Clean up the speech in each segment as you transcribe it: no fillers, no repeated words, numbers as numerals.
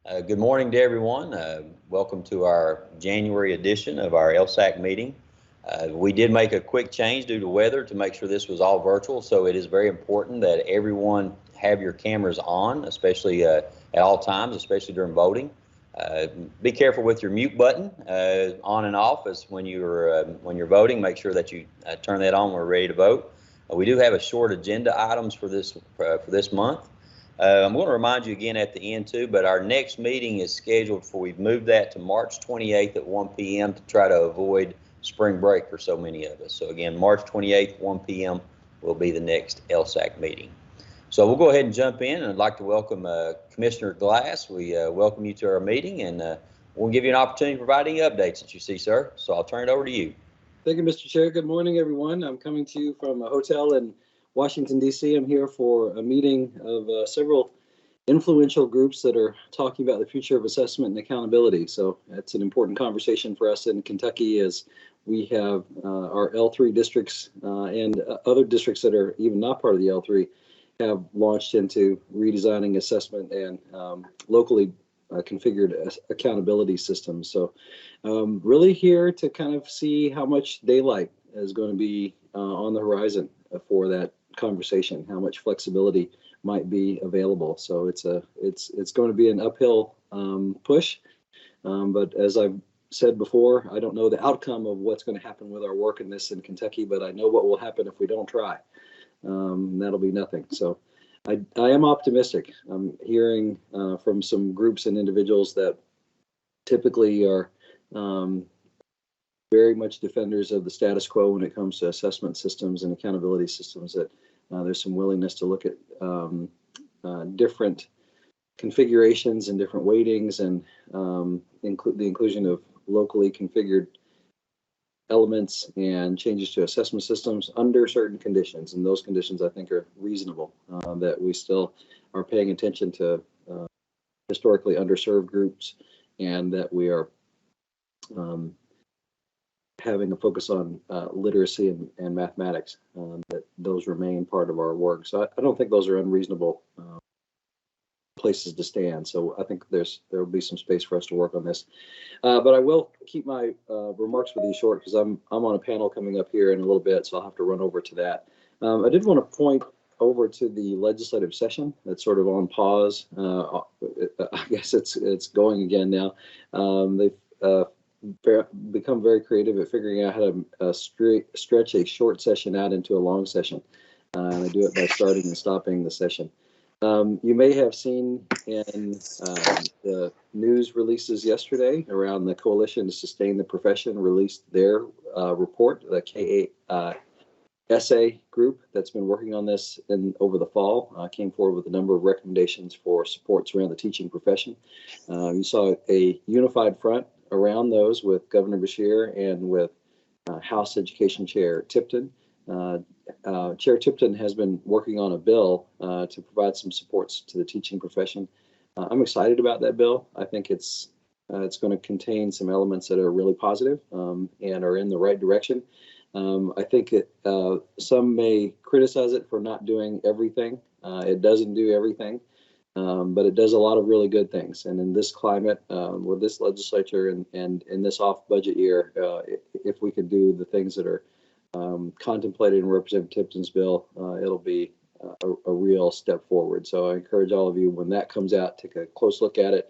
Good morning to everyone. Welcome to our January edition of our LSAC meeting. We did make a quick change due to weather to make sure this was all virtual, so it is very important that everyone have your cameras on, especially at all times, especially during voting. Be careful with your mute button on and off as when you're voting. Make sure that you turn that on when we're ready to vote. We do have a short agenda items for this month. I'm going to remind you again at the end too, but our next meeting is scheduled for, we've moved that to March 28th at 1 p.m. to try to avoid spring break for so many of us. So again, March 28th, 1 p.m. will be the next LSAC meeting. So we'll go ahead and jump in, and I'd like to welcome Commissioner Glass. We welcome you to our meeting, and we'll give you an opportunity to provide any updates that you see, sir. So I'll turn it over to you. Thank you, Mr. Chair. Good morning, everyone. I'm coming to you from a hotel in Washington, D.C. I'm here for a meeting of several influential groups that are talking about the future of assessment and accountability. So that's an important conversation for us in Kentucky, as we have our L3 districts and other districts that are even not part of the L3 have launched into redesigning assessment and locally configured accountability systems. So really here to kind of see how much daylight is going to be on the horizon for that conversation, how much flexibility might be available. So it's going to be an uphill push, but as I've said before, I don't know the outcome of what's going to happen with our work in this in Kentucky, but I know what will happen if we don't try. That'll be nothing. So I am optimistic. I'm hearing from some groups and individuals that typically are very much defenders of the status quo when it comes to assessment systems and accountability systems, that there's some willingness to look at different configurations and different weightings, and the inclusion of locally configured elements and changes to assessment systems under certain conditions. And those conditions, I think, are reasonable, that we still are paying attention to historically underserved groups, and that we are having a focus on literacy and mathematics, that those remain part of our work. So I don't think those are unreasonable places to stand. So I think there will be some space for us to work on this. But I will keep my remarks with you short, because I'm on a panel coming up here in a little bit, so I'll have to run over to that. I did want to point over to the legislative session that's sort of on pause. I guess it's going again now. They've become very creative at figuring out how to stretch a short session out into a long session. And they do it by starting and stopping the session. You may have seen in the news releases yesterday around the Coalition to Sustain the Profession released their report, the KASA group that's been working on this over the fall, came forward with a number of recommendations for supports around the teaching profession. You saw a unified front around those with Governor Beshear and with House Education Chair Tipton. Chair Tipton has been working on a bill to provide some supports to the teaching profession. I'm excited about that bill. I think it's going to contain some elements that are really positive and are in the right direction. I think some may criticize it for not doing everything. It doesn't do everything, but it does a lot of really good things. And in this climate, with this legislature and in this off-budget year, if we could do the things that are contemplated in Representative Tipton's bill, it'll be a real step forward. So I encourage all of you, when that comes out, take a close look at it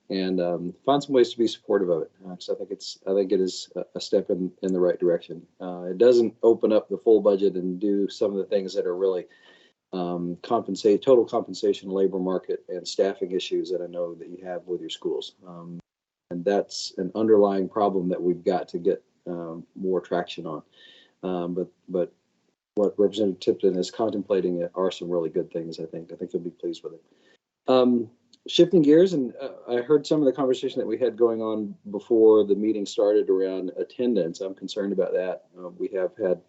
and find some ways to be supportive of it. So I think it is a step in the right direction. It doesn't open up the full budget and do some of the things that are really total compensation, labor market, and staffing issues that I know that you have with your schools. And that's an underlying problem that we've got to get more traction on. But what Representative Tipton is contemplating are some really good things. I think you'll be pleased with it. Shifting gears, and I heard some of the conversation that we had going on before the meeting started around attendance. I'm concerned about that. We have had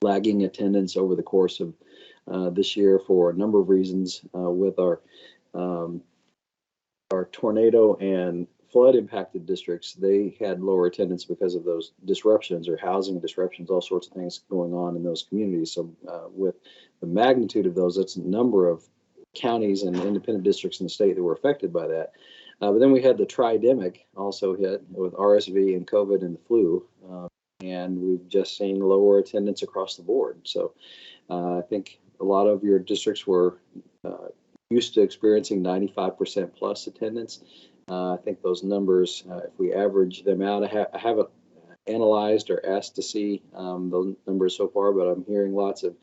lagging attendance over the course of this year for a number of reasons, with our tornado and flood impacted districts. They had lower attendance because of those disruptions or housing disruptions, all sorts of things going on in those communities. So with the magnitude of those, that's a number of counties and independent districts in the state that were affected by that. But then we had the tridemic also hit with RSV and COVID and the flu. And we've just seen lower attendance across the board. So I think a lot of your districts were used to experiencing 95% plus attendance. I think those numbers, if we average them out, I haven't analyzed or asked to see the numbers so far, but I'm hearing lots of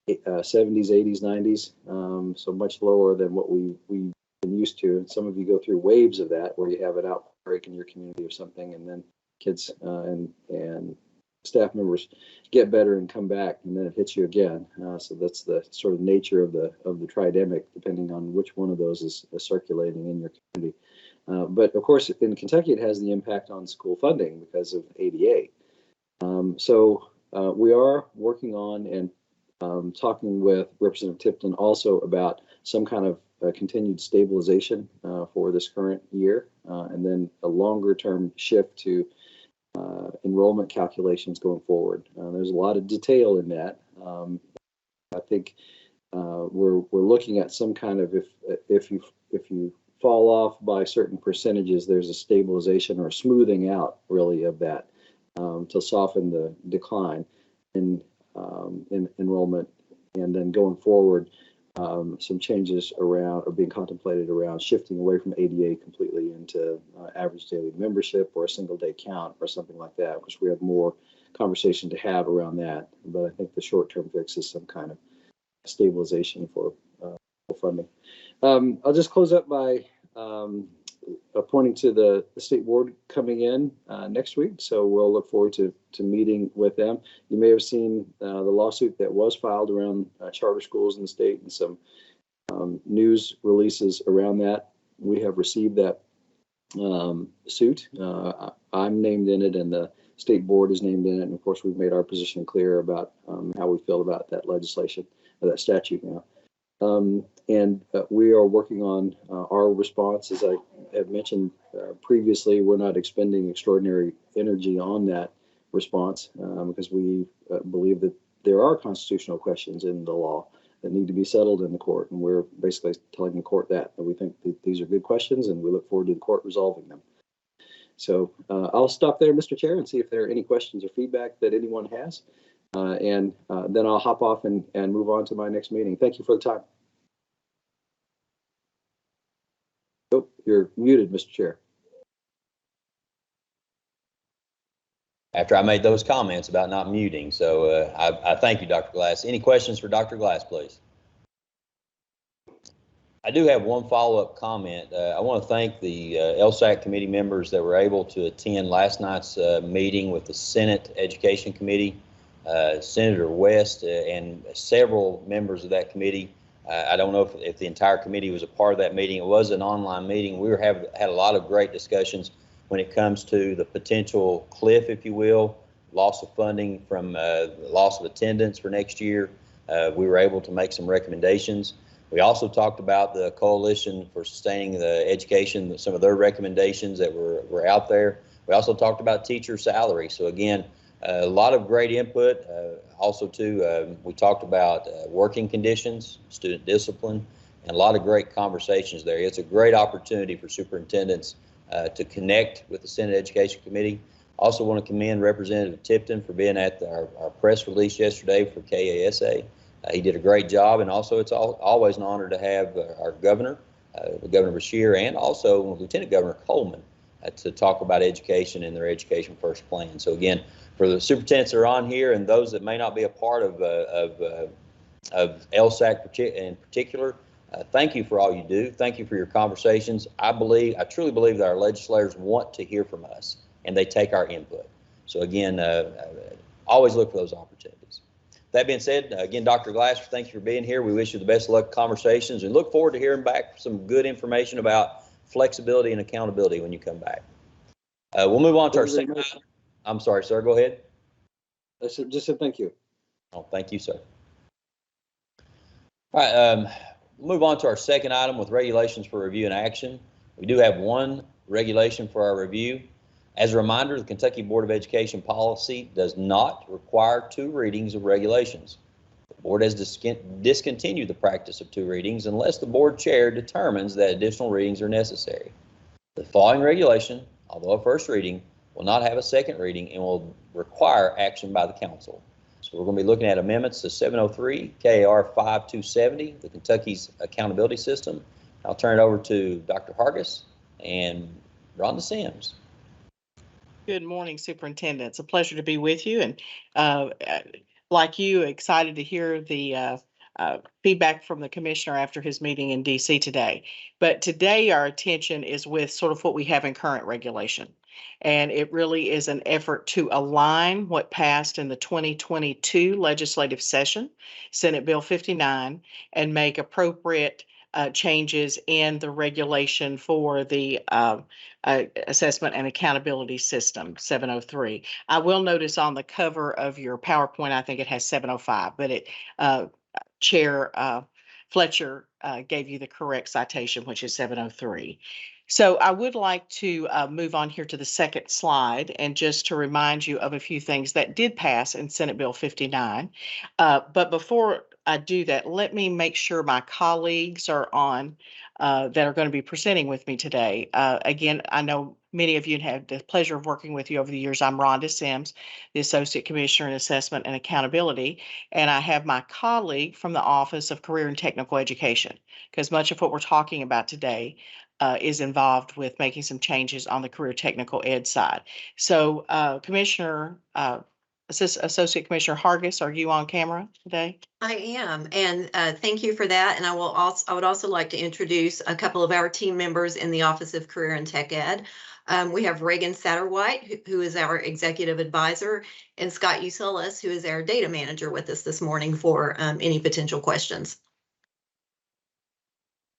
70s, 80s, 90s, so much lower than what we've been used to. And some of you go through waves of that where you have an outbreak in your community or something, and then kids and staff members get better and come back, and then it hits you again. So that's the sort of nature of the tridemic, depending on which one of those is circulating in your community. But of course, in Kentucky, it has the impact on school funding because of ADA. So we are working on and talking with Representative Tipton also about some kind of continued stabilization for this current year, and then a longer term shift to enrollment calculations going forward. There's a lot of detail in that. I think we're looking at some kind of if you fall off by certain percentages, there's a stabilization or a smoothing out really of that to soften the decline in enrollment, and then going forward. Some changes around are being contemplated around shifting away from ADA completely into average daily membership or a single day count or something like that, because we have more conversation to have around that. But I think the short term fix is some kind of stabilization for funding. I'll just close up by pointing to the state board coming in next week. So we'll look forward to meeting with them. You may have seen the lawsuit that was filed around charter schools in the state, and some news releases around that. We have received that suit. I'm named in it, and the state board is named in it. And of course, we've made our position clear about how we feel about that legislation, or that statute now. And we are working on our response. As I have mentioned previously, we're not expending extraordinary energy on that response because we believe that there are constitutional questions in the law that need to be settled in the court. And we're basically telling the court that we think that these are good questions, and we look forward to the court resolving them. So I'll stop there, Mr. Chair, and see if there are any questions or feedback that anyone has. And then I'll hop off and move on to my next meeting. Thank you for the time. Oh, you're muted, Mr. Chair. After I made those comments about not muting, so I thank you, Dr. Glass. Any questions for Dr. Glass, please? I do have one follow-up comment. I want to thank the LSAC committee members that were able to attend last night's meeting with the Senate Education Committee. Senator West and several members of that committee. I don't know if the entire committee was a part of that meeting. It was an online meeting. We had a lot of great discussions when it comes to the potential cliff, if you will, loss of funding from loss of attendance for next year. We were able to make some recommendations. We also talked about the Coalition for Sustaining the Education, some of their recommendations that were out there. We also talked about teacher salary. So again, a lot of great input. Also, too, we talked about working conditions, student discipline, and a lot of great conversations there. It's a great opportunity for superintendents to connect with the Senate Education Committee. Also want to commend Representative Tipton for being at our press release yesterday for KASA. He did a great job, and also it's always an honor to have our governor, Governor Beshear, and also Lieutenant Governor Coleman to talk about education and their Education First plan. So again, for the superintendents that are on here and those that may not be a part of LSAC in particular, thank you for all you do. Thank you for your conversations. I truly believe that our legislators want to hear from us and they take our input. So again, always look for those opportunities. That being said, again, Dr. Glass, thank you for being here. We wish you the best of luck conversations and look forward to hearing back some good information about flexibility and accountability when you come back. We'll move on to our second item. I'm sorry, sir. Go ahead. I just said thank you. Oh, thank you, sir. All right, we'll move on to our second item with regulations for review and action. We do have one regulation for our review. As a reminder, the Kentucky Board of Education policy does not require 2 readings of regulations. The board has discontinued the practice of 2 readings unless the board chair determines that additional readings are necessary. The following regulation, although a first reading, will not have a second reading and will require action by the council. So we're going to be looking at amendments to 703 KAR 5270, the Kentucky's accountability system. I'll turn it over to Dr. Hargis and Rhonda Sims. Good morning, Superintendent. It's a pleasure to be with you, and like you, excited to hear the feedback from the commissioner after his meeting in DC today. But today our attention is with sort of what we have in current regulation. And it really is an effort to align what passed in the 2022 legislative session, Senate Bill 59, and make appropriate changes in the regulation for the assessment and accountability system 703. I will notice on the cover of your PowerPoint, I think it has 705, but it Chair Fletcher gave you the correct citation, which is 703. So I would like to move on here to the second slide and just to remind you of a few things that did pass in Senate Bill 59. But before I do that, let me make sure my colleagues are on that are going to be presenting with me today. Again, I know many of you have had the pleasure of working with you over the years. I'm Rhonda Sims, the Associate Commissioner in Assessment and Accountability, and I have my colleague from the Office of Career and Technical Education, because much of what we're talking about today is involved with making some changes on the career technical ed side. So Associate Commissioner Hargis, are you on camera today? I am, and thank you for that. And I would also like to introduce a couple of our team members in the Office of Career and Tech Ed. We have Reagan Satterwhite, who is our executive advisor, and Scott Usulis, who is our data manager, with us this morning for any potential questions.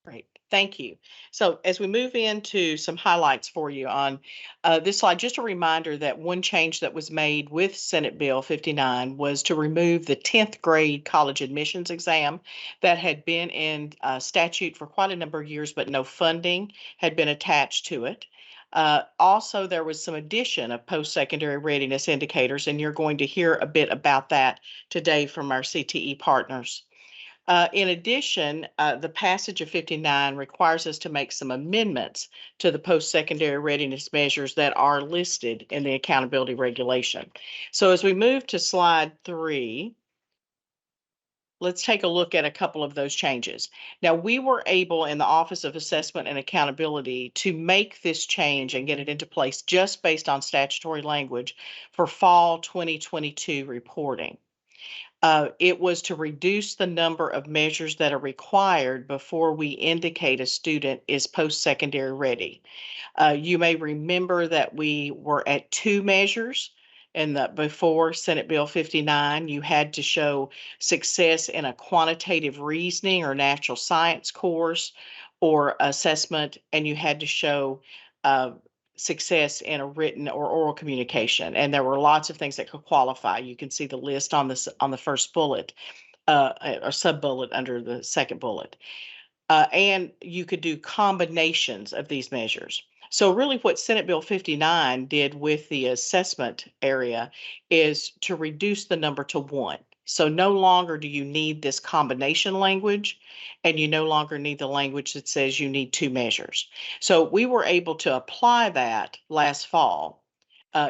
Great, thank you. So as we move into some highlights for you on this slide, just a reminder that one change that was made with Senate Bill 59 was to remove the 10th grade college admissions exam that had been in statute for quite a number of years, but no funding had been attached to it. Also, there was some addition of post-secondary readiness indicators, and you're going to hear a bit about that today from our CTE partners. In addition, the passage of 59 requires us to make some amendments to the post-secondary readiness measures that are listed in the accountability regulation. So as we move to slide 3, let's take a look at a couple of those changes. Now, we were able in the Office of Assessment and Accountability to make this change and get it into place just based on statutory language for fall 2022 reporting. It was to reduce the number of measures that are required before we indicate a student is post-secondary ready. You may remember that we were at 2 measures and that before Senate Bill 59, you had to show success in a quantitative reasoning or natural science course or assessment, and you had to show success in a written or oral communication. And there were lots of things that could qualify. You can see the list on the first bullet or sub bullet under the second bullet. And you could do combinations of these measures. So really what Senate Bill 59 did with the assessment area is to reduce the number to 1. So no longer do you need this combination language, and you no longer need the language that says you need 2 measures. So we were able to apply that last fall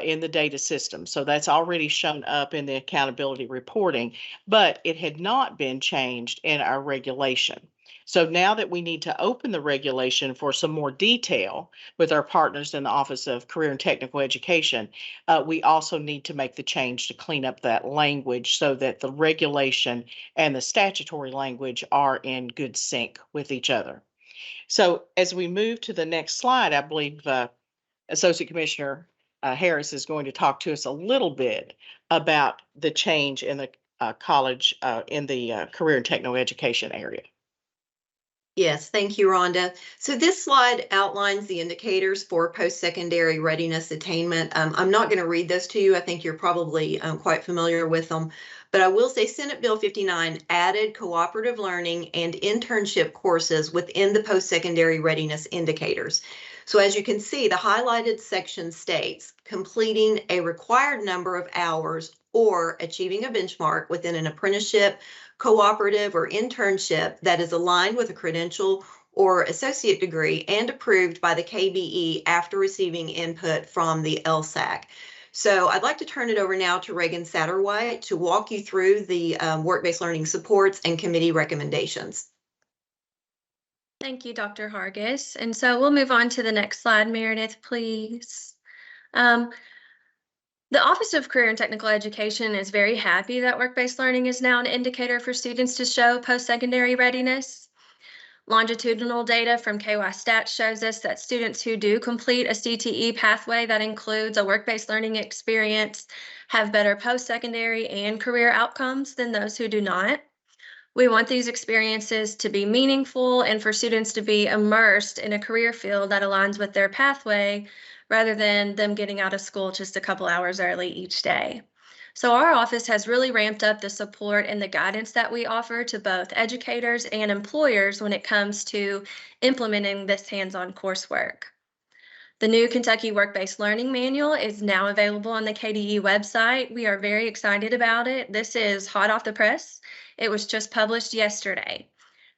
in the data system. So that's already shown up in the accountability reporting, but it had not been changed in our regulation. So now that we need to open the regulation for some more detail with our partners in the Office of Career and Technical Education, we also need to make the change to clean up that language so that the regulation and the statutory language are in good sync with each other. So as we move to the next slide, I believe Associate Commissioner Harris is going to talk to us a little bit about the change in the college in the career and technical education area. Yes, thank you, Rhonda. So this slide outlines the indicators for post-secondary readiness attainment. I'm not going to read those to you. I think you're probably quite familiar with them. But I will say Senate Bill 59 added cooperative learning and internship courses within the post-secondary readiness indicators. So as you can see, the highlighted section states completing a required number of hours or achieving a benchmark within an apprenticeship, cooperative, or internship that is aligned with a credential or associate degree and approved by the KBE after receiving input from the LSAC. So I'd like to turn it over now to Reagan Satterwhite to walk you through the work-based learning supports and committee recommendations. Thank you, Dr. Hargis. And so we'll move on to the next slide, Meredith, please. The Office of Career and Technical Education is very happy that work-based learning is now an indicator for students to show post-secondary readiness. Longitudinal data from KY Stats shows us that students who do complete a CTE pathway that includes a work-based learning experience have better post-secondary and career outcomes than those who do not. We want these experiences to be meaningful and for students to be immersed in a career field that aligns with their pathway rather than them getting out of school just a couple hours early each day. So our office has really ramped up the support and the guidance that we offer to both educators and employers when it comes to implementing this hands-on coursework. The new Kentucky Work-Based Learning Manual is now available on the KDE website. We are very excited about it. This is hot off the press. It was just published yesterday.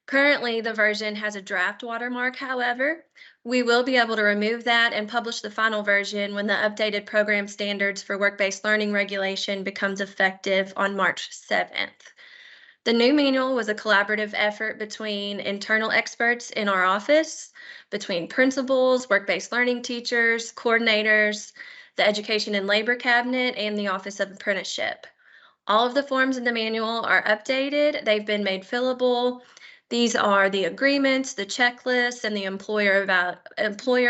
Currently, the version has a draft watermark, however. We will be able to remove that and publish the final version when the updated program standards for work-based learning regulation becomes effective on March 7th. The new manual was a collaborative effort between internal experts in our office, between principals, work-based learning teachers, coordinators, the Education and Labor Cabinet, and the Office of Apprenticeship. All of the forms in the manual are updated. They've been made fillable. These are the agreements, the checklists, and the employer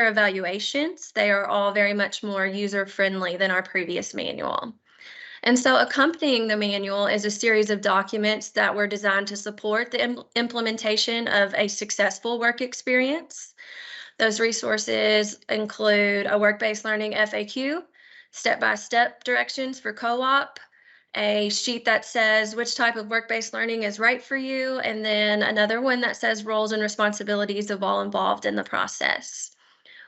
evaluations. They are all very much more user-friendly than our previous manual. And so accompanying the manual is a series of documents that were designed to support the implementation of a successful work experience. Those resources include a work-based learning FAQ, step-by-step directions for co-op, a sheet that says which type of work-based learning is right for you, and then another one that says roles and responsibilities of all involved in the process.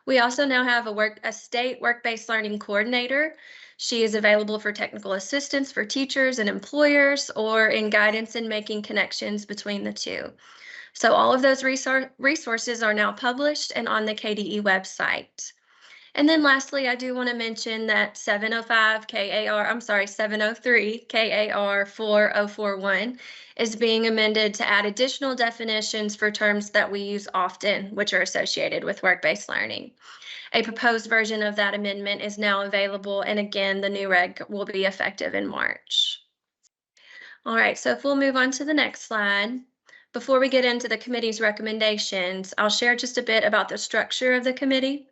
We also now have a state work-based learning coordinator. She is available for technical assistance for teachers and employers or in guidance in making connections between the two. So all of those resources are now published and on the KDE website. And then lastly, I do want to mention that 703 KAR 4041 is being amended to add additional definitions for terms that we use often, which are associated with work-based learning. A proposed version of that amendment is now available, and again, the new reg will be effective in March. All right, so if we'll move on to the next slide. Before we get into the committee's recommendations, I'll share just a bit about the structure of the committee.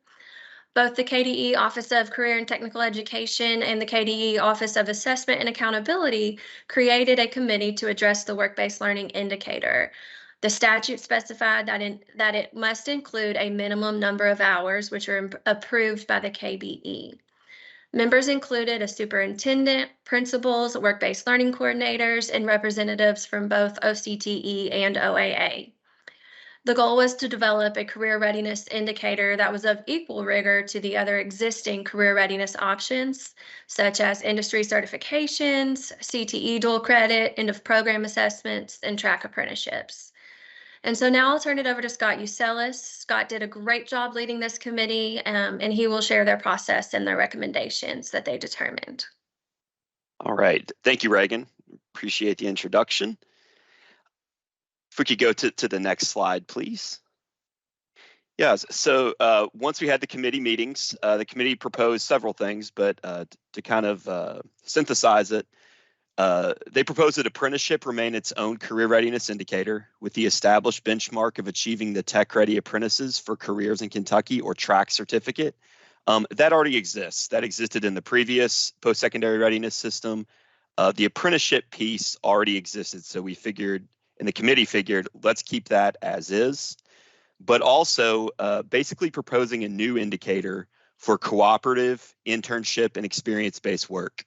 Both the KDE Office of Career and Technical Education and the KDE Office of Assessment and Accountability created a committee to address the work-based learning indicator. The statute specified that it must include a minimum number of hours, which are approved by the KBE. Members included a superintendent, principals, work-based learning coordinators, and representatives from both OCTE and OAA. The goal was to develop a career readiness indicator that was of equal rigor to the other existing career readiness options, such as industry certifications, CTE dual credit, end of program assessments, and track apprenticeships. And so now I'll turn it over to Scott Uselis. Scott did a great job leading this committee, and he will share their process and their recommendations that they determined. All right. Thank you, Reagan. Appreciate the introduction. If we could go to the next slide, please. Yes, so once we had the committee meetings, the committee proposed several things, but to kind of synthesize it, they proposed that apprenticeship remain its own career readiness indicator with the established benchmark of achieving the Tech Ready Apprentices for Careers in Kentucky or TRAC certificate. That already exists. That existed in the previous post-secondary readiness system. The apprenticeship piece already existed, so we figured, and the committee figured, let's keep that as is, but also basically proposing a new indicator for cooperative, internship, and experience-based work.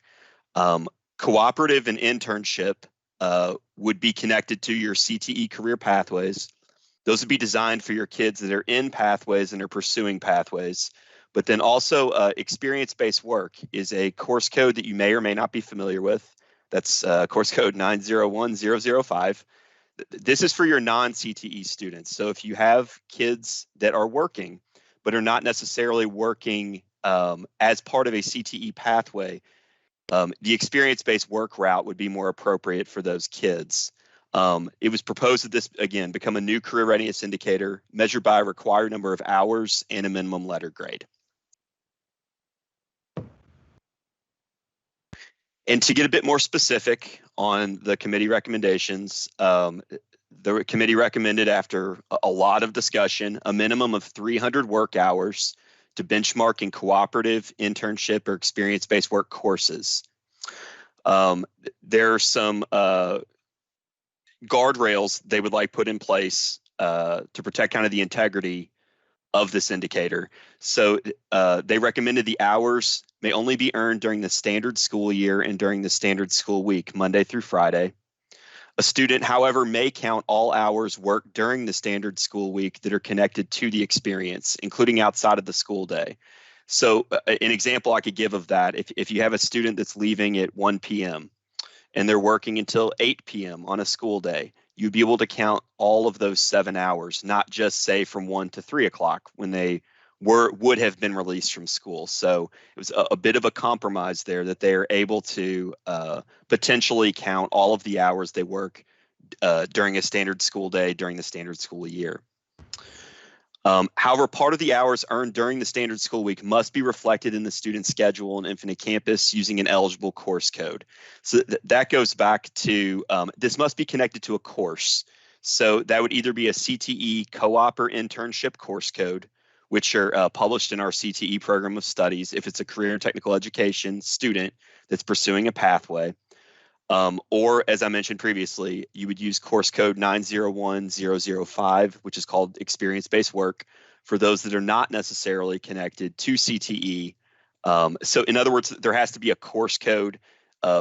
Cooperative and internship would be connected to your CTE career pathways. Those would be designed for your kids that are in pathways and are pursuing pathways. But then also experience-based work is a course code that you may or may not be familiar with. That's course code 901005. This is for your non-CTE students. So if you have kids that are working, but are not necessarily working as part of a CTE pathway, the experience-based work route would be more appropriate for those kids. It was proposed that this, again, become a new career readiness indicator measured by a required number of hours and a minimum letter grade. And to get a bit more specific on the committee recommendations, the committee recommended, after a lot of discussion, a minimum of 300 work hours to benchmark in cooperative, internship, or experience-based work courses. There are some guardrails they would like put in place to protect kind of the integrity of this indicator. So they recommended the hours may only be earned during the standard school year and during the standard school week, Monday through Friday. A student, however, may count all hours worked during the standard school week that are connected to the experience, including outside of the school day. So an example I could give of that, if you have a student that's leaving at 1 p.m. and they're working until 8 p.m. on a school day, you'd be able to count all of those 7 hours, not just say from 1 to 3 o'clock when they would have been released from school. So it was a bit of a compromise there that they are able to potentially count all of the hours they work during a standard school day, during the standard school year. However, part of the hours earned during the standard school week must be reflected in the student schedule on Infinite Campus using an eligible course code. So that goes back to, this must be connected to a course. So that would either be a CTE co-op or internship course code, which are published in our CTE program of studies if it's a career and technical education student that's pursuing a pathway. Or, as I mentioned previously, you would use course code 901005, which is called experience-based work, for those that are not necessarily connected to CTE. So in other words, there has to be a course code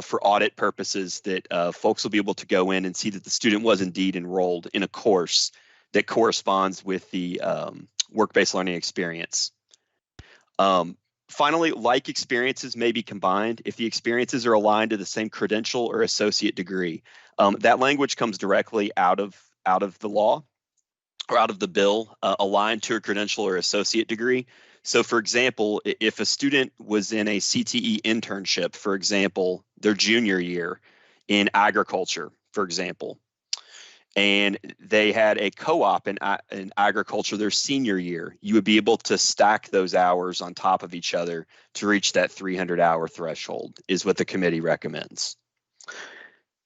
for audit purposes that folks will be able to go in and see that the student was indeed enrolled in a course that corresponds with the work-based learning experience. Finally, like experiences may be combined if the experiences are aligned to the same credential or associate degree. That language comes directly out of the law or out of the bill, aligned to a credential or associate degree. So for example, if a student was in a CTE internship, for example, their junior year in agriculture, for example, and they had a co-op in agriculture their senior year, you would be able to stack those hours on top of each other to reach that 300-hour threshold, is what the committee recommends.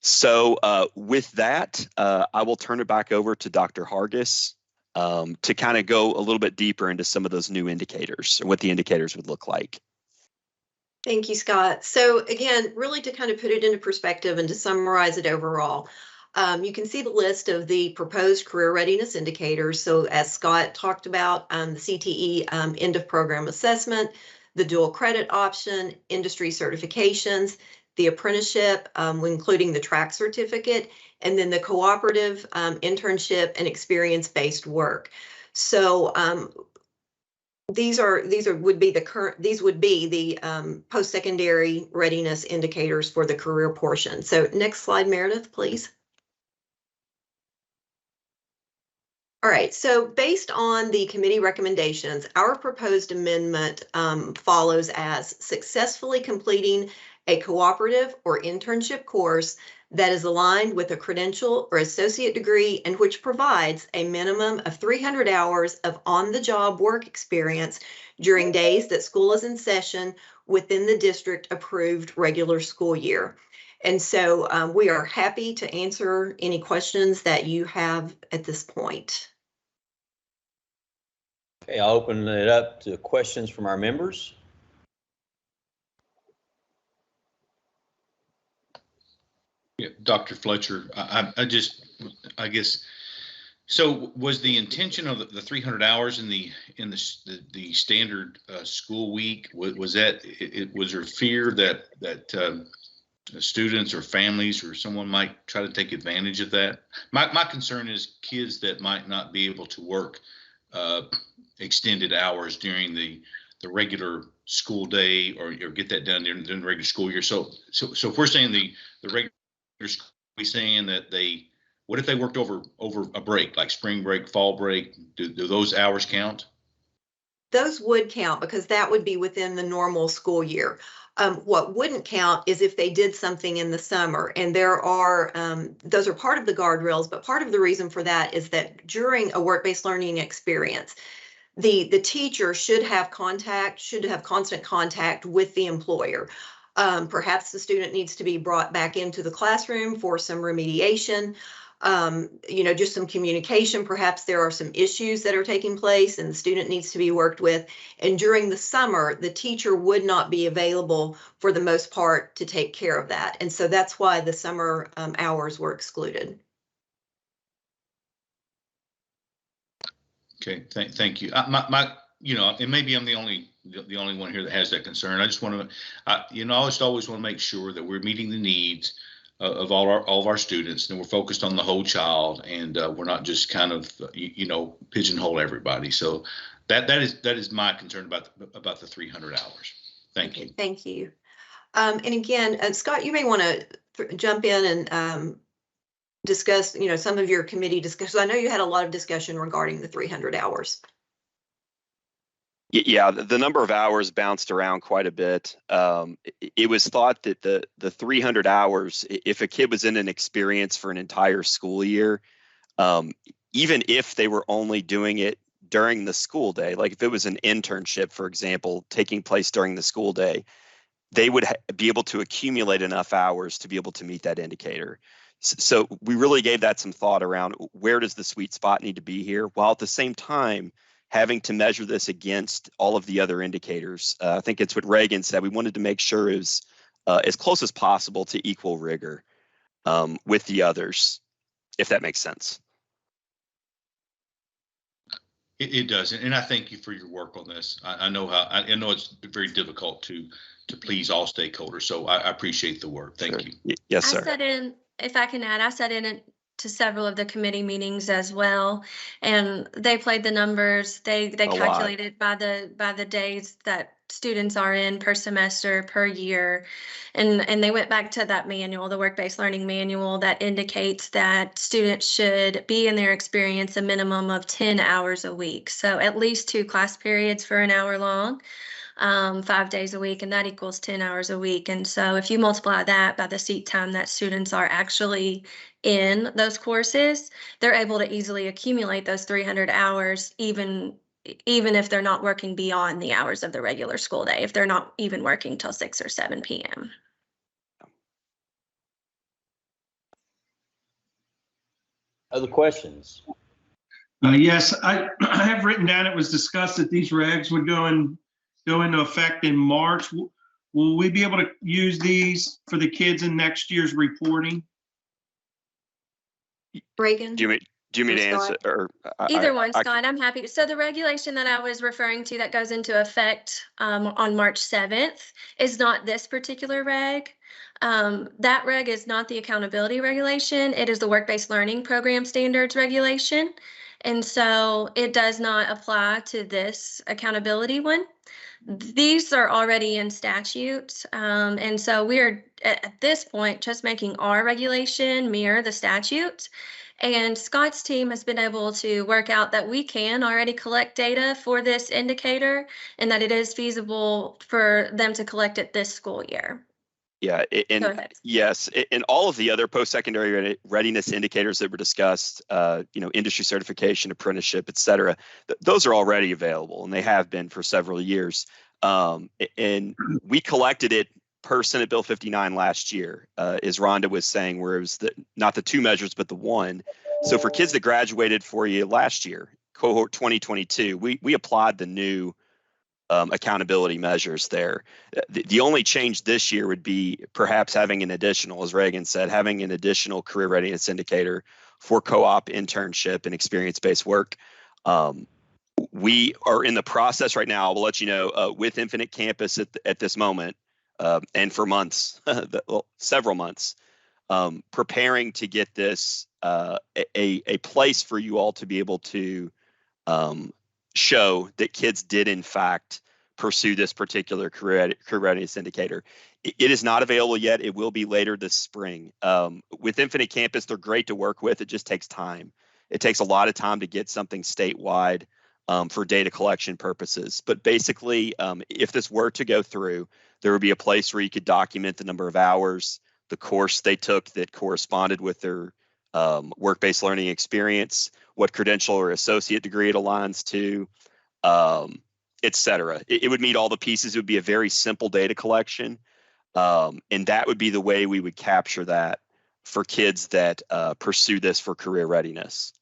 So with that, I will turn it back over to Dr. Hargis to kind of go a little bit deeper into some of those new indicators and what the indicators would look like. Thank you, Scott. So again, really to kind of put it into perspective and to summarize it overall, you can see the list of the proposed career readiness indicators. So as Scott talked about, the CTE end of program assessment, the dual credit option, industry certifications, the apprenticeship, including the track certificate, and then the cooperative internship and experience-based work. So these would be the post-secondary readiness indicators for the career portion. So next slide, Meredith, please. All right, so based on the committee recommendations, our proposed amendment follows as successfully completing a cooperative or internship course that is aligned with a credential or associate degree and which provides a minimum of 300 hours of on-the-job work experience during days that school is in session within the district-approved regular school year. And so we are happy to answer any questions that you have at this point. Okay, I'll open it up to questions from our members. Yeah, Dr. Fletcher, I guess, so was the intention of the 300 hours in the standard school week, was there fear that students or families or someone might try to take advantage of that? My concern is kids that might not be able to work extended hours during the regular school day or get that done during the regular school year. So if we're saying the regular school, we saying that they what if they worked over a break, like spring break, fall break? Do those hours count? Those would count because that would be within the normal school year. What wouldn't count is if they did something in the summer, and there are those are part of the guardrails, but part of the reason for that is that during a work-based learning experience, the teacher should have constant contact with the employer. Perhaps the student needs to be brought back into the classroom for some remediation. Just some communication. Perhaps there are some issues that are taking place and the student needs to be worked with. And during the summer, the teacher would not be available for the most part to take care of that. And so that's why the summer hours were excluded. Okay, thank you. And maybe I'm the only one here that has that concern. I just want to, I just always want to make sure that we're meeting the needs of all of our students, and we're focused on the whole child, and we're not just kind of pigeonhole everybody. So that is my concern about the 300 hours. Thank you. Thank you. And again, Scott, you may want to jump in and discuss, some of your committee discussions. I know you had a lot of discussion regarding the 300 hours. Yeah, the number of hours bounced around quite a bit. It was thought that the 300 hours, if a kid was in an experience for an entire school year, even if they were only doing it during the school day, like if it was an internship, for example, taking place during the school day, they would be able to accumulate enough hours to be able to meet that indicator. So we really gave that some thought around where does the sweet spot need to be here, while at the same time having to measure this against all of the other indicators. I think it's what Reagan said. We wanted to make sure it was as close as possible to equal rigor with the others, if that makes sense. It does, and I thank you for your work on this. I know it's very difficult to please all stakeholders, so I appreciate the work. Thank you. Yes, sir. If I can add, I sat in to several of the committee meetings as well, and they played the numbers. They calculated by the days that students are in per semester, per year, and they went back to that manual, the work-based learning manual, that indicates that students should be in their experience a minimum of 10 hours a week. So at least 2 class periods for an hour long. 5 days a week, and that equals 10 hours a week. And so if you multiply that by the seat time that students are actually in those courses, they're able to easily accumulate those 300 hours, even if they're not working beyond the hours of the regular school day, if they're not even working till 6 or 7 p.m. Other questions? Yes, I have written down, it was discussed that these regs would go into effect in March. Will we be able to use these for the kids in next year's reporting? Reagan? Do you mean to answer? Or Either one, Scott, I'm happy to. So the regulation that I was referring to that goes into effect on March 7th is not this particular reg. That reg is not the accountability regulation. It is the work-based learning program standards regulation. And so it does not apply to this accountability one. These are already in statute. And so we're at this point just making our regulation mirror the statute. And Scott's team has been able to work out that we can already collect data for this indicator and that it is feasible for them to collect it this school year. Yeah, and yes, and all of the other post-secondary readiness indicators that were discussed, industry certification, apprenticeship, et cetera, those are already available, and they have been for several years. And we collected it per Senate Bill 59 last year, as Rhonda was saying, where it was not the 2 measures, but the 1. So for kids that graduated for you last year, cohort 2022, we applied the new accountability measures there. The only change this year would be perhaps having an additional, as Reagan said, having an additional career readiness indicator for co-op, internship, and experience-based work. We are in the process right now, I'll let you know, with Infinite Campus at this moment, and for months, several months, preparing to get this a place for you all to be able to show that kids did in fact pursue this particular career readiness indicator. It is not available yet. It will be later this spring. With Infinite Campus, they're great to work with. It just takes time. It takes a lot of time to get something statewide for data collection purposes. But basically, if this were to go through, there would be a place where you could document the number of hours, the course they took that corresponded with their work-based learning experience, what credential or associate degree it aligns to, et cetera. It would meet all the pieces. It would be a very simple data collection. And that would be the way we would capture that for kids that pursue this for career readiness.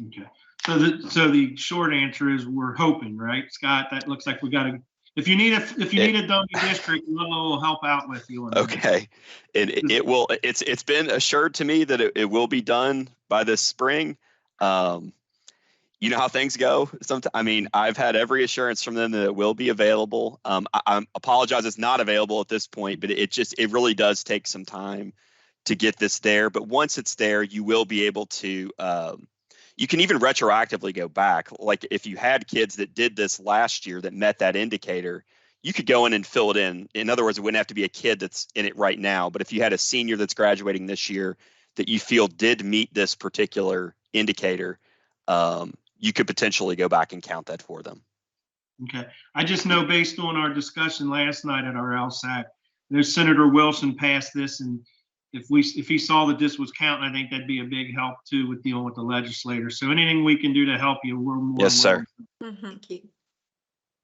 Okay. So the short answer is we're hoping, right, Scott? That looks like we got to. If you need a dummy district, we'll help out with you. Okay, and it will. It's been assured to me that it will be done by this spring. You know how things go. Sometimes, I mean, I've had every assurance from them that it will be available. I apologize, it's not available at this point, but it really does take some time to get this there. But once it's there, you will be able to. You can even retroactively go back. Like if you had kids that did this last year that met that indicator, you could go in and fill it in. In other words, it wouldn't have to be a kid that's in it right now. But if you had a senior that's graduating this year that you feel did meet this particular indicator, you could potentially go back and count that for them. Okay. I just know based on our discussion last night at our LSAC, there's Senator Wilson passed this, and if he saw that this was counting, I think that'd be a big help too with dealing with the legislators. So anything we can do to help you, we're more. Yes, sir. Thank you.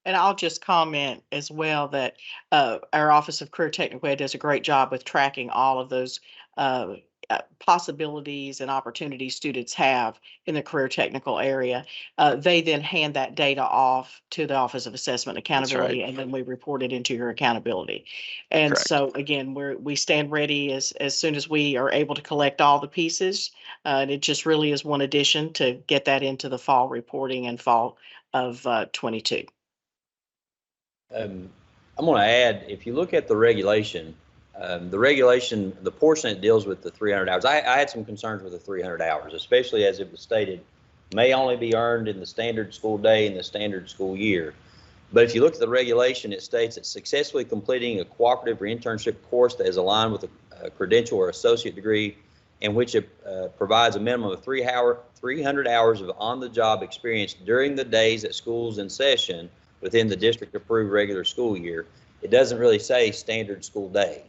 And I'll just comment as well that our Office of Career Technical Ed does a great job with tracking all of those possibilities and opportunities students have in the career technical area. They then hand that data off to the Office of Assessment and Accountability, and then we report it into your accountability. And Correct. so again, we stand ready as soon as we are able to collect all the pieces. And it just really is one addition to get that into the fall reporting and fall of 22. I'm going to add, if you look at the regulation, the portion that deals with the 300 hours, I had some concerns with the 300 hours, especially as it was stated, may only be earned in the standard school day and the standard school year. But if you look at the regulation, it states that successfully completing a cooperative or internship course that is aligned with a credential or associate degree in which it provides a minimum of 300 hours of on-the-job experience during the days that school's in session within the district-approved regular school year. It doesn't really say standard school day.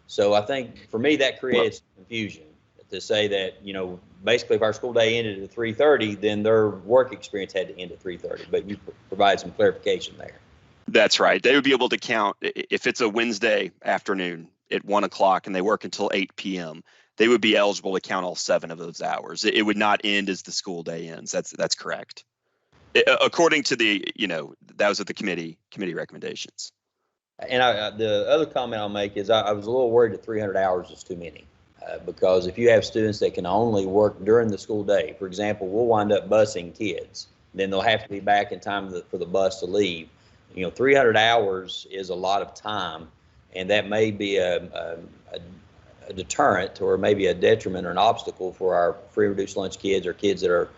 So I think for me that creates confusion to say that, you know, basically if our school day ended at 3:30, then their work experience had to end at 3:30. But you provide some clarification there. That's right. They would be able to count if it's a Wednesday afternoon at 1 o'clock and they work until 8 p.m. They would be eligible to count all 7 of those hours. It would not end as the school day ends. That's correct. According to the, you know, that was at the committee recommendations. And the other comment I'll make is I was a little worried that 300 hours is too many because if you have students that can only work during the school day, for example, we'll wind up busing kids, then they'll have to be back in time for the bus to leave. You know, 300 hours is a lot of time, and that may be a deterrent or maybe a detriment or an obstacle for our free reduced lunch kids or kids that are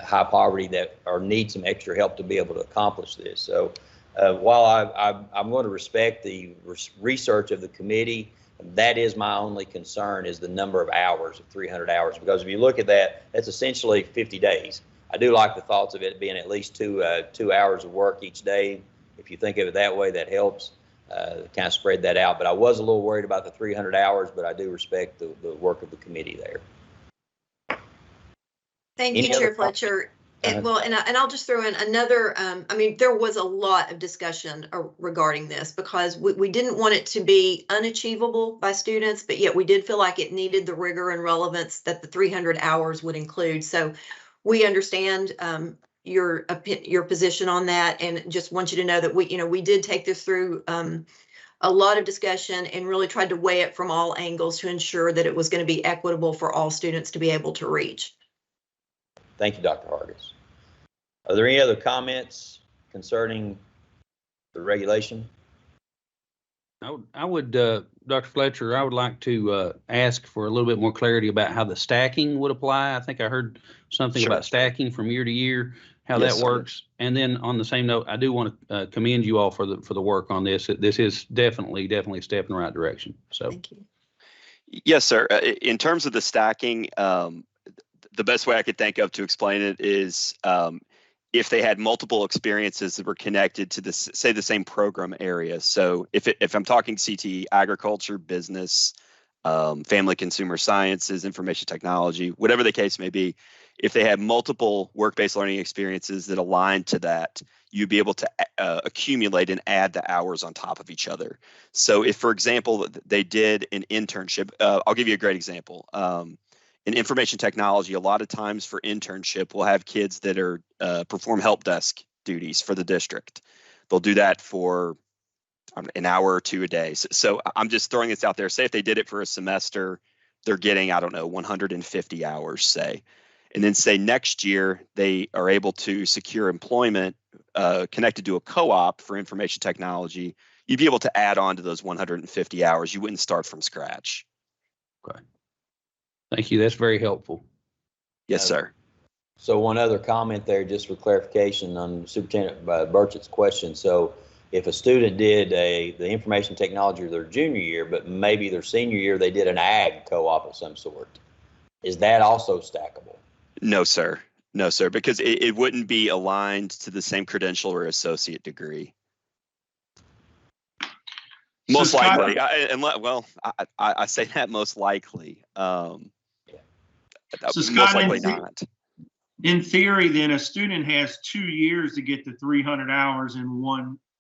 high poverty that or need some extra help to be able to accomplish this. So while I'm going to respect the research of the committee, that is my only concern is the number of hours of 300 hours, because if you look at that, that's essentially 50 days. I do like the thoughts of it being at least two hours of work each day. If you think of it that way, that helps kind of spread that out. But I was a little worried about the 300 hours, but I do respect the work of the committee there. Thank you, Chair Fletcher. And, well, and I'll just throw in another, I mean, there was a lot of discussion regarding this because we didn't want it to be unachievable by students, but yet we did feel like it needed the rigor and relevance that the 300 hours would include. So we understand your position on that, and just want you to know that we did take this through a lot of discussion and really tried to weigh it from all angles to ensure that it was going to be equitable for all students to be able to reach. Thank you, Dr. Hargis. Are there any other comments concerning the regulation? I would, Dr. Fletcher, I would like to ask for a little bit more clarity about how the stacking would apply. I think I heard something Sure. about stacking from year to year, how Yes, that sir. works. And then on the same note, I do want to commend you all for the work on this. This is definitely a step in the right direction. So. Thank you. Yes, sir. In terms of the stacking, the best way I could think of to explain it is if they had multiple experiences that were connected to this, say, the same program area. So if I'm talking CTE, agriculture, business, family consumer sciences, information technology, whatever the case may be, if they had multiple work-based learning experiences that align to that, you'd be able to accumulate and add the hours on top of each other. So if, for example, they did an internship, I'll give you a great example. In information technology, a lot of times for internship, we'll have kids that are perform help desk duties for the district. They'll do that for an hour or two a day. So I'm just throwing this out there. Say if they did it for a semester, they're getting, I don't know, 150 hours, say. And then say next year, they are able to secure employment connected to a co-op for information technology. You'd be able to add on to those 150 hours. You wouldn't start from scratch. Okay. Thank you. That's very helpful. Yes, sir. So one other comment there, just for clarification on Superintendent Burchett's question. So if a student did the information technology their junior year, but maybe their senior year, they did an ag co-op of some sort, is that also stackable? No, sir. No, sir, because it wouldn't be aligned to the same credential or associate degree. Most likely. I say that most likely. So most Scott, likely not. In theory, then a student has 2 years to get to 300 hours in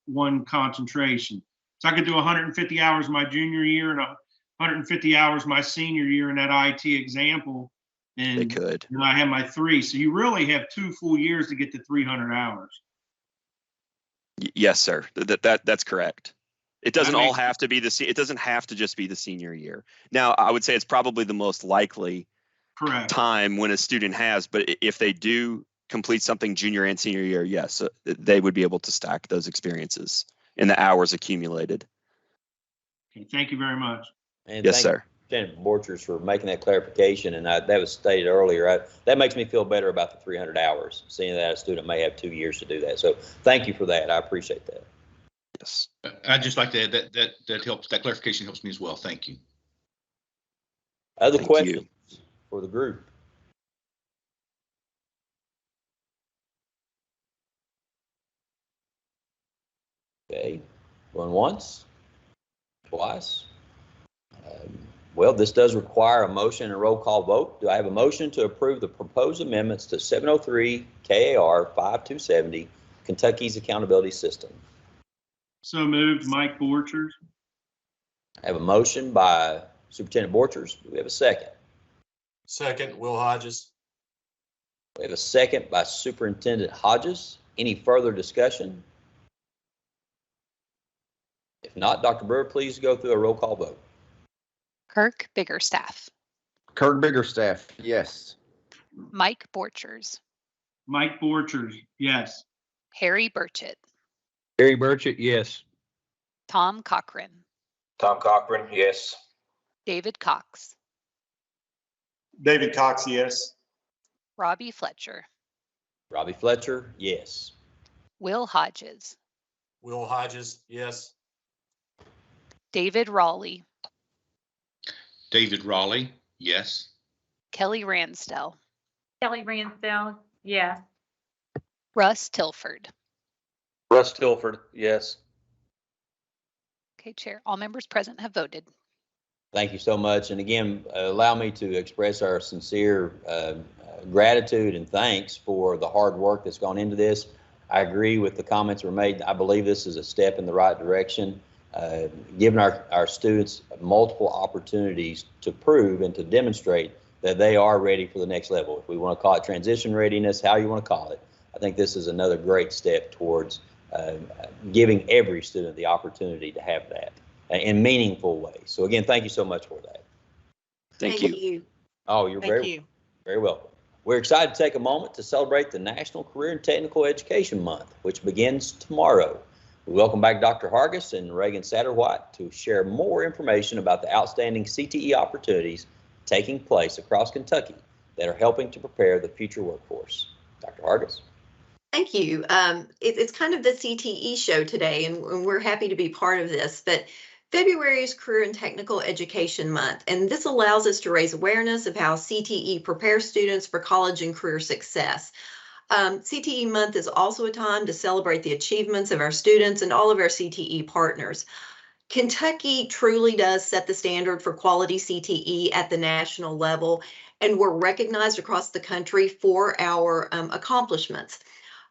one concentration. So I could do 150 hours my junior year and 150 hours my senior year in that IT example. And They could. And I have my 3. So you really have 2 full years to get to 300 hours. Yes, sir. That's correct. It doesn't all have to be it doesn't have to just be the senior year. Now, I would say it's probably the most likely Correct. time when a student has, but if they do complete something junior and senior year, yes, they would be able to stack those experiences and the hours accumulated. Okay, thank you very much. And yes, sir. Lieutenant Borchers for making that clarification, and that was stated earlier. That makes me feel better about the 300 hours, seeing that a student may have 2 years to do that. So thank you for that. I appreciate that. Yes. I'd just like to add that helps. That clarification helps me as well. Thank you. Other questions for the group? Okay, going once, twice. Well, this does require a motion and a roll call vote. Do I have a motion to approve the proposed amendments to 703 KAR 5270, Kentucky's accountability system? So moved, Mike Borchers. I have a motion by Superintendent Borchers. Do we have a second? Second, Will Hodges. We have a second by Superintendent Hodges. Any further discussion? If not, Dr. Brewer, please go through a roll call vote. Kirk Biggerstaff. Kirk Biggerstaff, yes. Mike Borchers. Mike Borchers, yes. Harry Burchett. Harry Burchett, yes. Tom Cochran. Tom Cochran, yes. David Cox. David Cox, yes. Robbie Fletcher. Robbie Fletcher, yes. Will Hodges. Will Hodges, yes. David Raleigh. David Raleigh, yes. Kelly Ransdell. Kelly Ransdell, yes. Russ Tilford. Russ Tilford, yes. Okay, Chair. All members present have voted. Thank you so much. And again, allow me to express our sincere gratitude and thanks for the hard work that's gone into this. I agree with the comments were made. I believe this is a step in the right direction, giving our students multiple opportunities to prove and to demonstrate that they are ready for the next level. If we want to call it transition readiness, how you want to call it, I think this is another great step towards giving every student the opportunity to have that in meaningful ways. So again, thank you so much for that. Thank you. Oh, you're very welcome. We're excited to take a moment to celebrate the National Career and Technical Education Month, which begins tomorrow. We welcome back Dr. Hargis and Reagan Satterwhite to share more information about the outstanding CTE opportunities taking place across Kentucky that are helping to prepare the future workforce. Dr. Hargis. Thank you. It's kind of the CTE show today, and we're happy to be part of this. But February is Career and Technical Education Month, and this allows us to raise awareness of how CTE prepares students for college and career success. CTE Month is also a time to celebrate the achievements of our students and all of our CTE partners. Kentucky truly does set the standard for quality CTE at the national level, and we're recognized across the country for our accomplishments.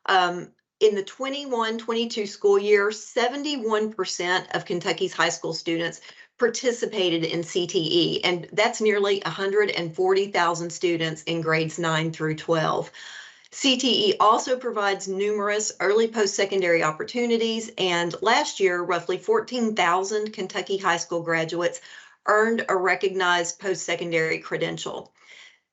In the 21-22 school year, 71% of Kentucky's high school students participated in CTE, and that's nearly 140,000 students in grades 9 through 12. CTE also provides numerous early post-secondary opportunities, and last year, roughly 14,000 Kentucky high school graduates earned a recognized post-secondary credential.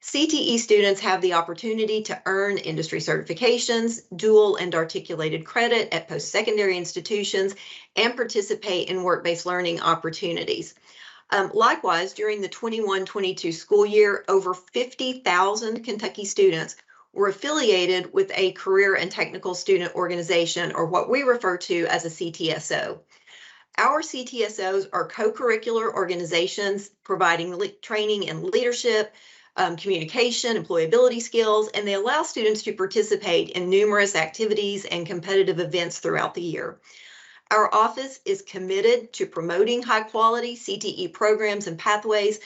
CTE students have the opportunity to earn industry certifications, dual and articulated credit at post-secondary institutions, and participate in work-based learning opportunities. Likewise, during the 21-22 school year, over 50,000 Kentucky students were affiliated with a career and technical student organization, or what we refer to as a CTSO. Our CTSOs are co-curricular organizations providing training in leadership, communication, employability skills, and they allow students to participate in numerous activities and competitive events throughout the year. Our office is committed to promoting high-quality CTE programs and pathways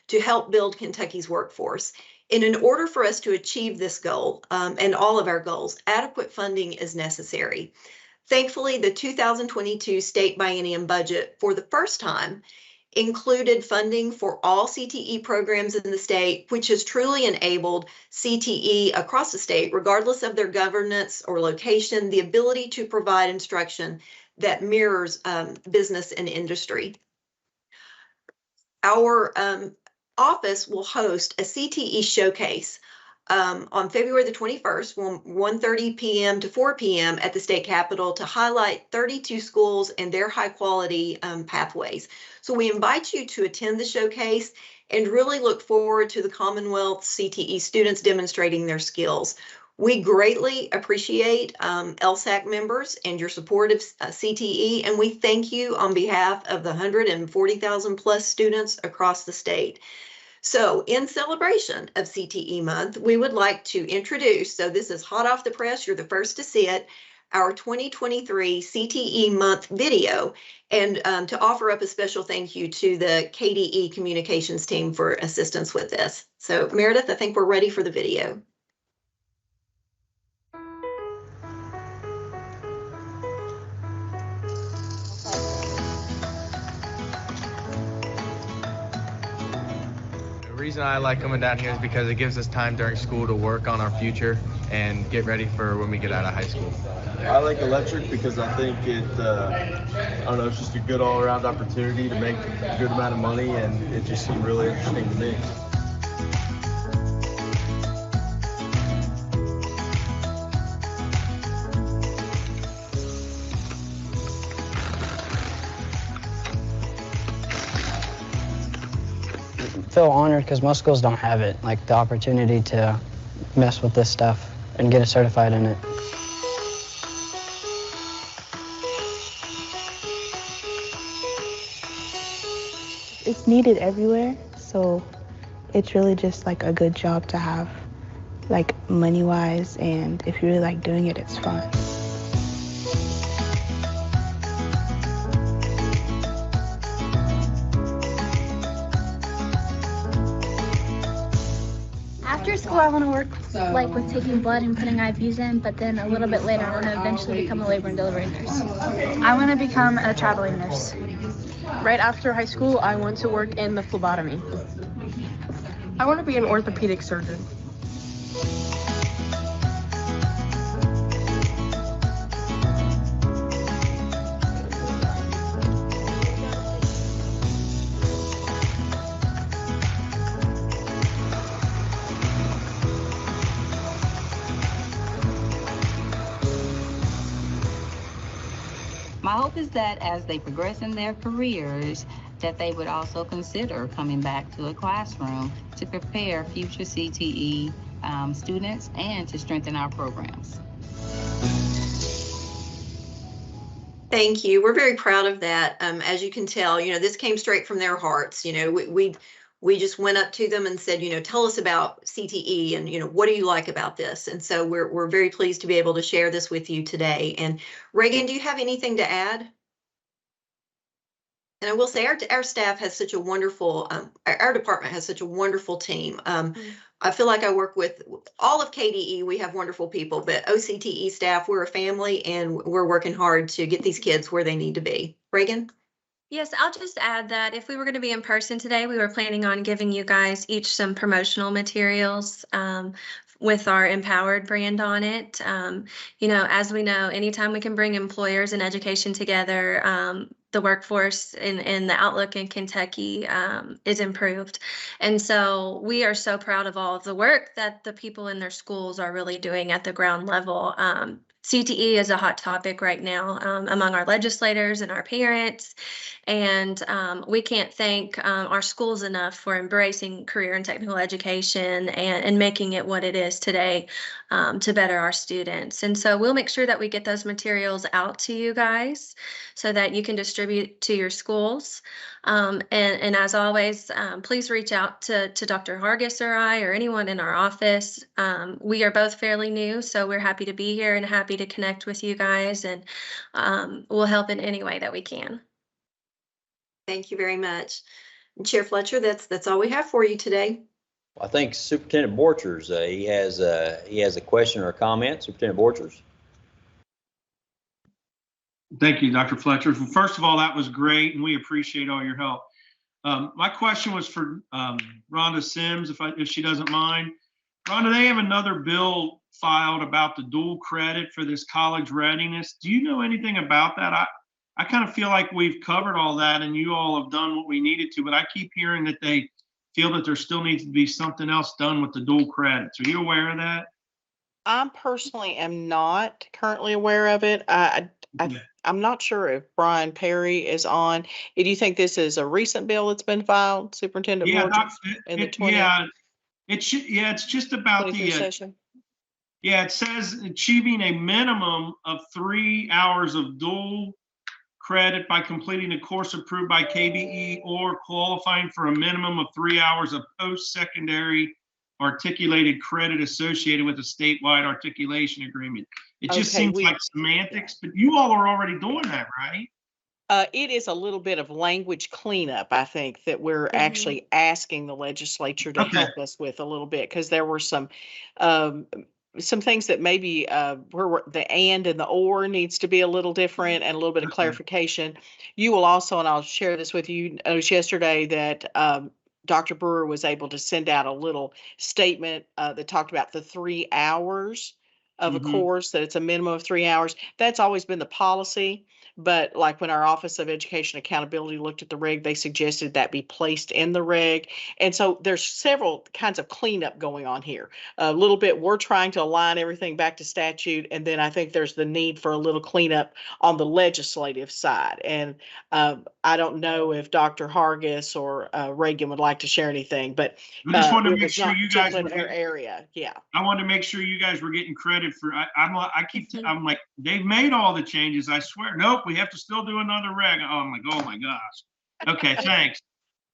to help build Kentucky's workforce. And in order for us to achieve this goal and all of our goals, adequate funding is necessary. Thankfully, the 2022 state biennium budget, for the first time, included funding for all CTE programs in the state, which has truly enabled CTE across the state, regardless of their governance or location, the ability to provide instruction that mirrors business and industry. Our office will host a CTE showcase on February the 21st from 1:30 p.m. to 4 p.m. at the state capitol to highlight 32 schools and their high quality pathways. So we invite you to attend the showcase and really look forward to the Commonwealth CTE students demonstrating their skills. We greatly appreciate LSAC members and your support of CTE, and we thank you on behalf of the 140,000 plus students across the state. So in celebration of CTE month, we would like to introduce, so this is hot off the press, you're the first to see it, our 2023 CTE month video, and to offer up a special thank you to the KDE communications team for assistance with this. So Meredith, I think we're ready for the video. The reason I like coming down here is because it gives us time during school to work on our future and get ready for when we get out of high school. I like electric because I think it, I don't know, it's just a good all-around opportunity to make a good amount of money, and it just seemed really interesting to me. I feel honored because most schools don't have it, like the opportunity to mess with this stuff and get certified in it. It's needed everywhere, so it's really just like a good job to have, like money-wise, and if you really like doing it, it's fun. After school, I want to work like with taking blood and putting IVs in, but then a little bit later, I want to eventually become a labor and delivery nurse. I want to become a traveling nurse. Right after high school, I want to work in the phlebotomy. I want to be an orthopedic surgeon. my hope is that as they progress in their careers, that they would also consider coming back to a classroom to prepare future CTE students and to strengthen our programs. Thank you. We're very proud of that. As you can tell, this came straight from their hearts. We just went up to them and said, tell us about CTE and, what do you like about this? And so we're very pleased to be able to share this with you today. And Reagan, do you have anything to add? And I will say our staff has such a wonderful, our department has such a wonderful team. I feel like I work with all of KDE. We have wonderful people, but OCTE staff, we're a family and we're working hard to get these kids where they need to be. Reagan? Yes, I'll just add that if we were going to be in person today, we were planning on giving you guys each some promotional materials with our Empowered brand on it. As we know, anytime we can bring employers and education together, the workforce and the outlook in Kentucky is improved. And so we are so proud of all of the work that the people in their schools are really doing at the ground level. CTE is a hot topic right now among our legislators and our parents. And we can't thank our schools enough for embracing career and technical education and making it what it is today to better our students. And so we'll make sure that we get those materials out to you guys so that you can distribute to your schools. And as always, please reach out to Dr. Hargis or I or anyone in our office. We are both fairly new, so we're happy to be here and happy to connect with you guys, and we'll help in any way that we can. Thank you very much. And Chair Fletcher, that's all we have for you today. I think Superintendent Borchers, he has a question or a comment. Superintendent Borchers. Thank you, Dr. Fletcher. First of all, that was great, and we appreciate all your help. My question was for Rhonda Sims, if she doesn't mind. Rhonda, they have another bill filed about the dual credit for this college readiness. Do you know anything about that? I kind of feel like we've covered all that and you all have done what we needed to, but I keep hearing that they feel that there still needs to be something else done with the dual credits. Are you aware of that? I personally am not currently aware of it. I'm not sure if Brian Perry is on. Do you think this is a recent bill that's been filed, Superintendent Borchers, in the 20? Yeah, it's just about the session. Yeah, it says achieving a minimum of 3 hours of dual credit by completing a course approved by KBE or qualifying for a minimum of 3 hours of post-secondary articulated credit associated with a statewide articulation agreement. It just seems like semantics, but you all are already doing that, right? It is a little bit of language cleanup, I think, that we're actually asking the legislature to help us with a little bit, because there were some things that maybe where the and the or needs to be a little different and a little bit of clarification. You will also, and I'll share this with you, notice yesterday that Dr. Brewer was able to send out a little statement that talked about the 3 hours of a course, that it's a minimum of 3 hours. That's always been the policy. But like when our Office of Education Accountability looked at the reg, they suggested that be placed in the reg. And so there's several kinds of cleanup going on here. A little bit, we're trying to align everything back to statute. And then I think there's the need for a little cleanup on the legislative side. And I don't know if Dr. Hargis or Reagan would like to share anything, but I just wanted to make sure you guys were their area. Yeah. I wanted to make sure you guys were getting credit for, I'm like, they've made all the changes, I swear. Nope, we have to still do another reg. Oh, I'm like, oh my gosh. Okay, thanks.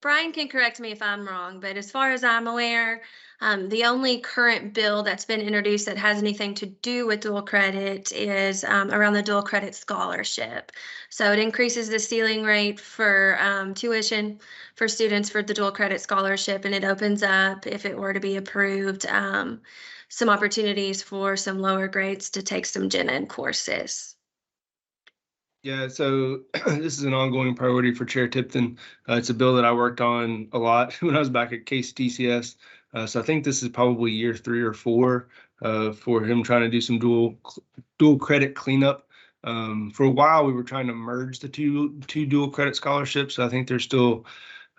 Brian can correct me if I'm wrong, but as far as I'm aware, the only current bill that's been introduced that has anything to do with dual credit is around the dual credit scholarship. So it increases the ceiling rate for tuition for students for the dual credit scholarship, and it opens up, if it were to be approved, some opportunities for some lower grades to take some gen ed courses. Yeah, so this is an ongoing priority for Chair Tipton. It's a bill that I worked on a lot when I was back at KCTCS. So I think this is probably year 3 or 4 for him trying to do some dual credit cleanup. For a while, we were trying to merge the two dual credit scholarships. So I think they're still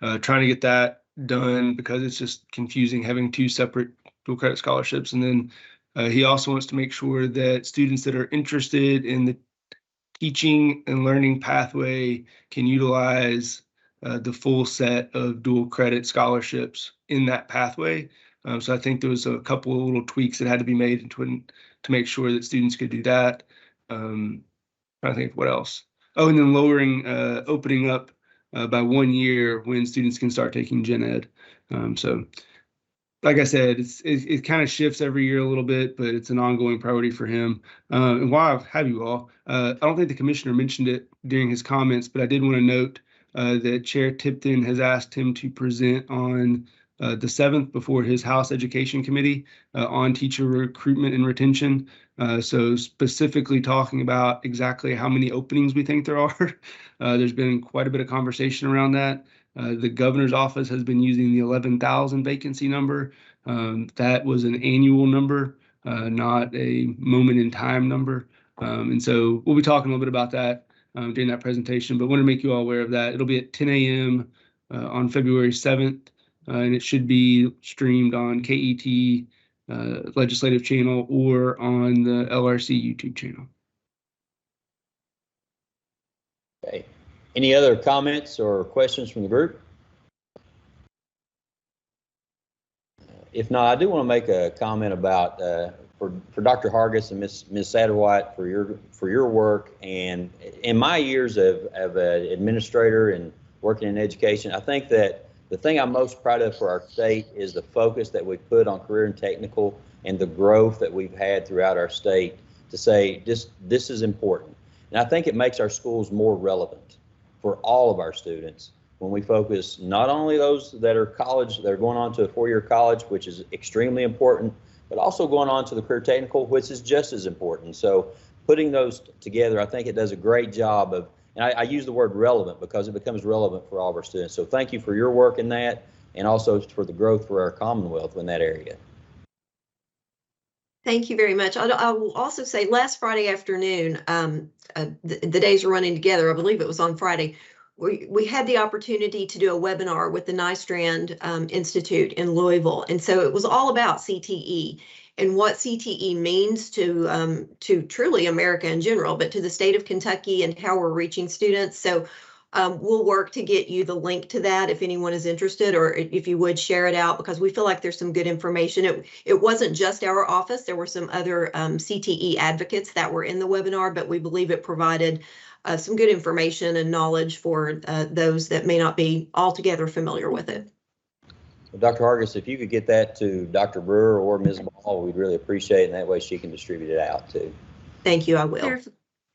trying to get that done because it's just confusing having 2 separate dual credit scholarships. And then he also wants to make sure that students that are interested in the teaching and learning pathway can utilize the full set of dual credit scholarships in that pathway. So I think there was a couple of little tweaks that had to be made to make sure that students could do that. I think what else? Oh, and then opening up by 1 year when students can start taking gen ed. So like I said, it kind of shifts every year a little bit, but it's an ongoing priority for him. And while I have you all, I don't think the commissioner mentioned it during his comments, but I did want to note that Chair Tipton has asked him to present on the 7th before his House Education Committee on teacher recruitment and retention. So specifically talking about exactly how many openings we think there are. There's been quite a bit of conversation around that. The governor's office has been using the 11,000 vacancy number. That was an annual number, not a moment in time number. And so we'll be talking a little bit about that during that presentation, but want to make you all aware of that. It'll be at 10 a.m. On February 7th, and it should be streamed on KET legislative channel or on the LRC YouTube channel. Okay. Any other comments or questions from the group? If not, I do want to make a comment about for Dr. Hargis and Ms. Satterwhite for your work. And in my years of an administrator and working in education, I think that the thing I'm most proud of for our state is the focus that we've put on career and technical and the growth that we've had throughout our state to say this is important. And I think it makes our schools more relevant for all of our students when we focus not only those that are college, that are going on to a four-year college, which is extremely important, but also going on to the career technical, which is just as important. So putting those together, I think it does a great job of, and I use the word relevant because it becomes relevant for all of our students. So thank you for your work in that, and also for the growth for our Commonwealth in that area. Thank you very much. I will also say last Friday afternoon, the days are running together. I believe it was on Friday. We had the opportunity to do a webinar with the Nystrand Institute in Louisville. And so it was all about CTE and what CTE means to truly America in general, but to the state of Kentucky and how we're reaching students. So we'll work to get you the link to that if anyone is interested, or if you would share it out, because we feel like there's some good information. It wasn't just our office. There were some other CTE advocates that were in the webinar, but we believe it provided some good information and knowledge for those that may not be altogether familiar with it. Well, Dr. Hargis, if you could get that to Dr. Brewer or Ms. Ball, we'd really appreciate it, and that way she can distribute it out too. Thank you, I will.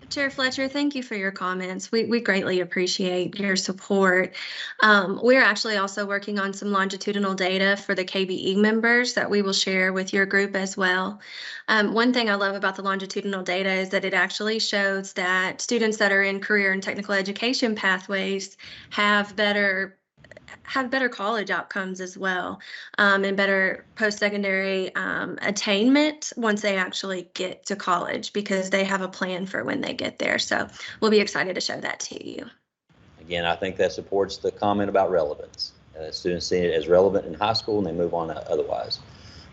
Chair Fletcher, thank you for your comments. We greatly appreciate your support. We're actually also working on some longitudinal data for the KBE members that we will share with your group as well. One thing I love about the longitudinal data is that it actually shows that students that are in career and technical education pathways have better college outcomes as well, and better post-secondary attainment once they actually get to college, because they have a plan for when they get there. So we'll be excited to show that to you. Again, I think that supports the comment about relevance. Students see it as relevant in high school and they move on otherwise.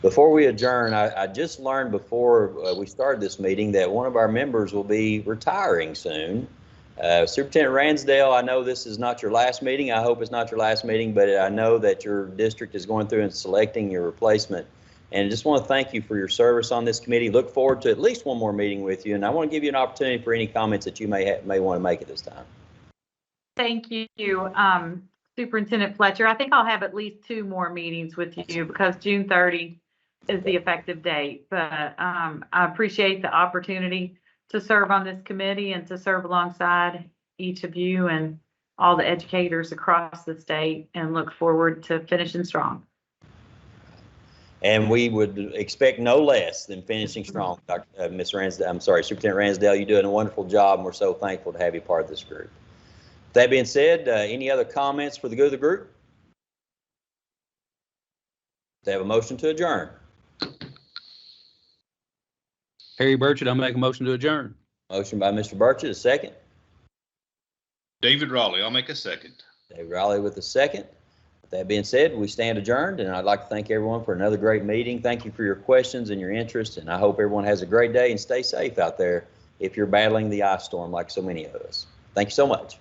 Before we adjourn, I just learned before we started this meeting that one of our members will be retiring soon. Superintendent Ransdale, I know this is not your last meeting. I hope it's not your last meeting, but I know that your district is going through and selecting your replacement. And I just want to thank you for your service on this committee. Look forward to at least one more meeting with you. And I want to give you an opportunity for any comments that you may want to make at this time. Thank you, Superintendent Fletcher. I think I'll have at least 2 more meetings with you because June 30 is the effective date. But I appreciate the opportunity to serve on this committee and to serve alongside each of you and all the educators across the state, and look forward to finishing strong. And we would expect no less than finishing strong. Ms. Ransdale, I'm sorry, Superintendent Ransdale, you're doing a wonderful job, and we're so thankful to have you part of this group. That being said, any other comments for the good of the group? They have a motion to adjourn. Harry Burchett, I'll make a motion to adjourn. Motion by Mr. Burchett, a second. David Raleigh, I'll make a second. David Raleigh with a second. With that being said, we stand adjourned, and I'd like to thank everyone for another great meeting. Thank you for your questions and your interest, and I hope everyone has a great day and stay safe out there if you're battling the ice storm like so many of us. Thank you so much.